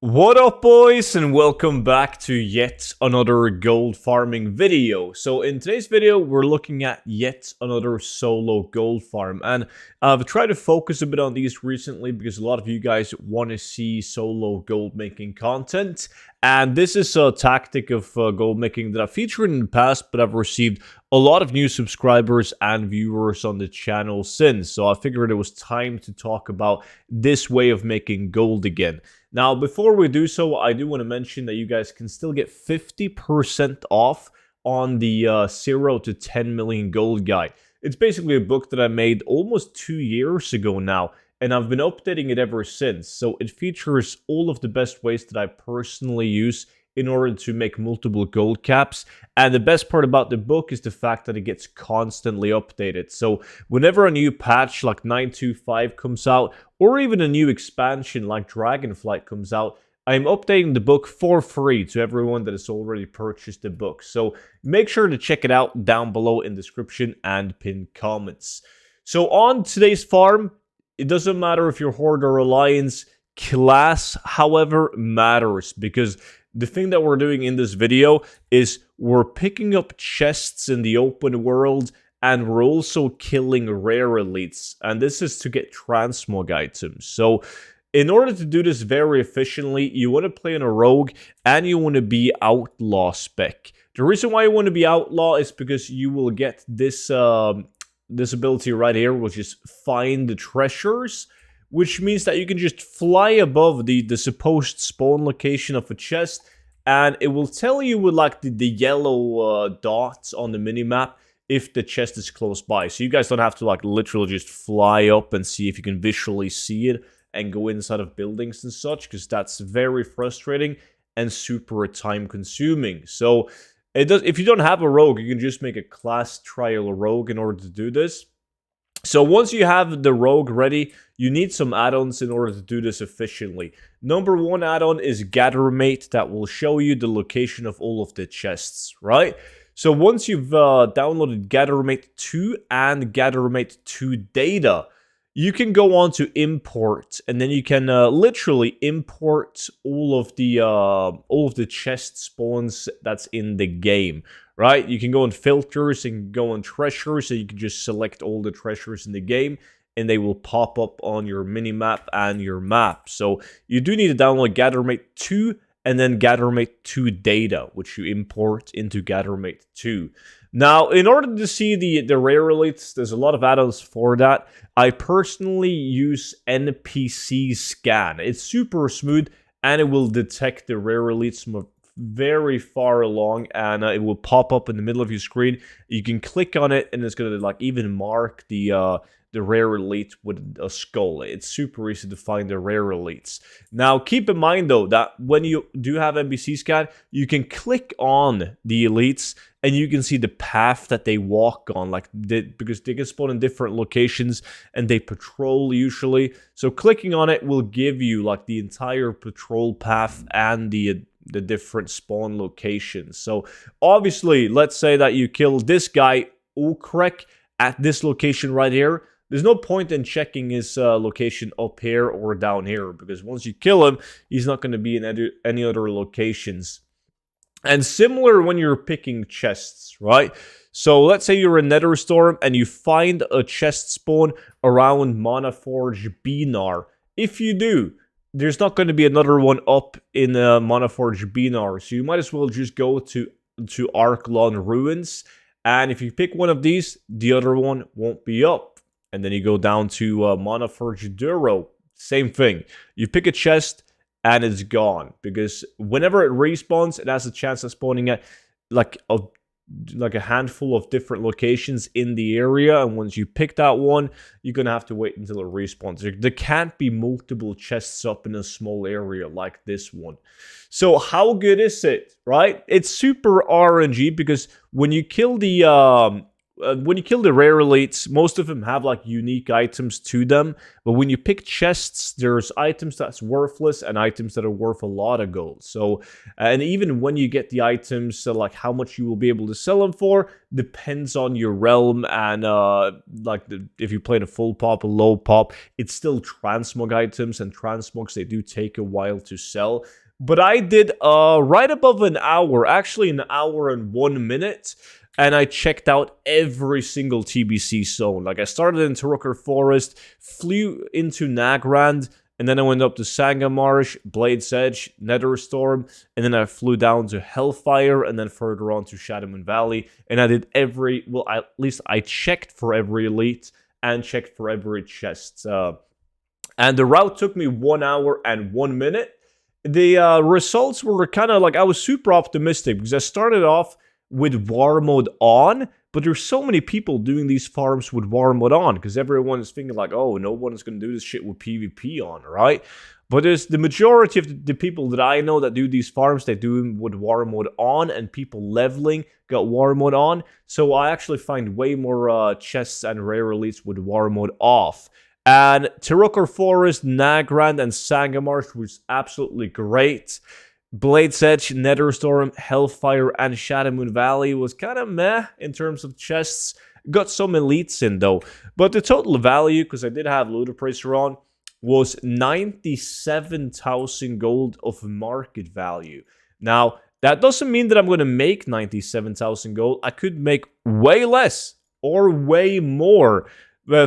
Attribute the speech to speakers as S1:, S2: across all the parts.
S1: What up, boys, and welcome back to yet another gold farming video. So in today's video, we're looking at yet another solo gold farm, and I've tried to focus a bit on these recently because a lot of you guys want to see solo gold making content, and this is a tactic of gold making that I've featured in the past, but I've received a lot of new subscribers and viewers on the channel since, so I figured it was time to talk about this way of making gold again. Now, before we do so, I do want to mention that you guys can still get 50% off on the 0 to 10 million gold guide. It's basically a book that I made almost 2 years ago now, and I've been updating it ever since. So it features all of the best ways that I personally use in order to make multiple gold caps. And the best part about the book is the fact that it gets constantly updated. So whenever a new patch like 925 comes out, or even a new expansion like Dragonflight comes out, I'm updating the book for free to everyone that has already purchased the book. So make sure to check it out down below in the description and pinned comments. So on today's farm, it doesn't matter if you're Horde or Alliance, class, however, matters, because the thing that we're doing in this video is we're picking up chests in the open world, and we're also killing rare elites, and this is to get transmog items. So in order to do this very efficiently, you want to play in a rogue and you want to be outlaw spec. The reason why you want to be outlaw is because you will get this this ability right here, which is find the treasures, which means that you can just fly above the supposed spawn location of a chest, and it will tell you with like the yellow dots on the minimap if the chest is close by. So you guys don't have to like literally just fly up and see if you can visually see it and go inside of buildings and such, because that's very frustrating and super time consuming. So if you don't have a rogue, you can just make a class trial rogue in order to do this. So once you have the rogue ready, you need some add-ons in order to do this efficiently. Number one add-on is Gathermate, that will show you the location of all of the chests, right? So once you've downloaded Gathermate 2 and Gathermate 2 data, you can go on to import, and then you can literally import all of the chest spawns that's in the game, right? You can go on filters and go on treasures, so you can just select all the treasures in the game, and they will pop up on your minimap and your map. So you do need to download Gathermate 2 and then Gathermate 2 data, which you import into Gathermate 2. Now, in order to see the rare elites, there's a lot of add-ons for that. I personally use NPC scan. It's super smooth, and it will detect the rare elites from very far along, and it will pop up in the middle of your screen. You can click on it, and it's gonna like even mark the rare elite with a skull. It's super easy to find the rare elites. Now, keep in mind though that when you do have NPC scan, you can click on the elites and you can see the path that they walk on, because they can spawn in different locations and they patrol usually. So clicking on it will give you like the entire patrol path and the different spawn locations. So obviously, let's say that you kill this guy Ukrek at this location right here. There's no point in checking his location up here or down here, because once you kill him, he's not going to be in any other locations. And similar when you're picking chests, right? So let's say you're in Netherstorm and you find a chest spawn around Monaforge Benar. If you do, there's not going to be another one up in Monaforge Benar, so you might as well just go to Arklon Ruins, and if you pick one of these, the other one won't be up. And then you go down to Monaforge Duro, same thing. You pick a chest and it's gone, because whenever it respawns, it has a chance of spawning at like a handful of different locations in the area, and once you pick that one, you're gonna have to wait until it respawns. There can't be multiple chests up in a small area like this one. So how good is it, right? It's super RNG, because when you kill the when you kill the rare elites, most of them have like unique items to them. But when you pick chests, there's items that's worthless and items that are worth a lot of gold. So, and even when you get the items, so like how much you will be able to sell them for depends on your realm. And if you play in a full pop, a low pop, it's still transmog items, and transmogs, they do take a while to sell. But I did right above an hour, actually an hour and 1 minute. And I checked out every single TBC zone. Like, I started in Turukar Forest, flew into Nagrand, and then I went up to Sangamarsh, Blade's Edge, Netherstorm, and then I flew down to Hellfire, and then further on to Shadowmoon Valley. And I did at least I checked for every elite and checked for every chest. And the route took me 1 hour and 1 minute. The results were kind of like, I was super optimistic because I started off with war mode on, but there's so many people doing these farms with war mode on because everyone is thinking like, oh, no one is going to do this shit with PvP on, right? But there's the majority of the people that I know that do these farms, they do them with war mode on, and people leveling got war mode on. So I actually find way more chests and rare elites with war mode off. And Turukar Forest, Nagrand, and Sangamarsh was absolutely great. Blade's Edge, Netherstorm, Hellfire, and Shadowmoon Valley was kind of meh in terms of chests. Got some elites in though. But the total value, because I did have Ludicrous on, was 97,000 gold of market value. Now, that doesn't mean that I'm going to make 97,000 gold. I could make way less or way more.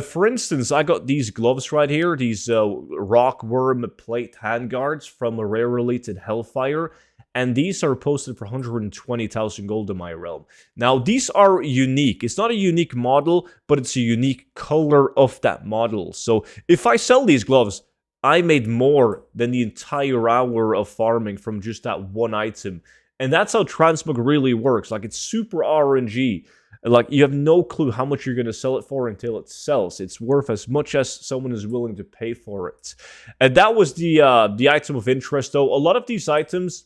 S1: For instance, I got these gloves right here, these Rockworm Plate Handguards from a rare elite in Hellfire, and these are posted for 120,000 gold in my realm. Now, these are unique. It's not a unique model, but it's a unique color of that model. So, if I sell these gloves, I made more than the entire hour of farming from just that one item. And that's how transmog really works. Like, it's super RNG. Like, you have no clue how much you're going to sell it for until it sells. It's worth as much as someone is willing to pay for it. And that was the item of interest, though. A lot of these items,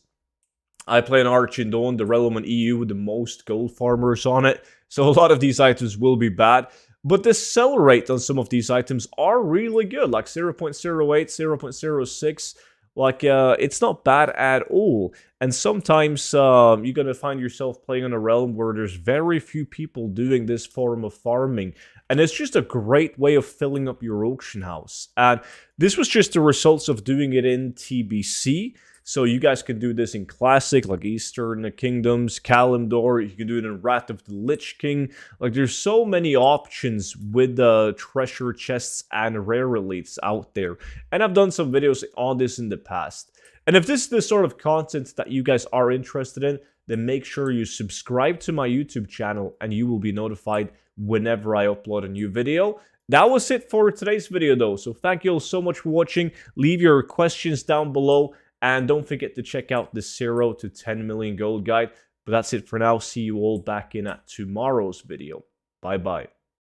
S1: I play an Archindoan, the relevant EU with the most gold farmers on it. So a lot of these items will be bad. But the sell rate on some of these items are really good. Like 0.08, 0.06. Like, it's not bad at all. And sometimes you're going to find yourself playing on a realm where there's very few people doing this form of farming. And it's just a great way of filling up your auction house. And this was just the results of doing it in TBC. So you guys can do this in Classic, like Eastern Kingdoms, Kalimdor. You can do it in Wrath of the Lich King. Like, there's so many options with the treasure chests and rare elites out there. And I've done some videos on this in the past. And if this is the sort of content that you guys are interested in, then make sure you subscribe to my YouTube channel and you will be notified whenever I upload a new video. That was it for today's video, though. So thank you all so much for watching. Leave your questions down below. And don't forget to check out the 0 to 10 million gold guide. But that's it for now. See you all back in at tomorrow's video. Bye-bye.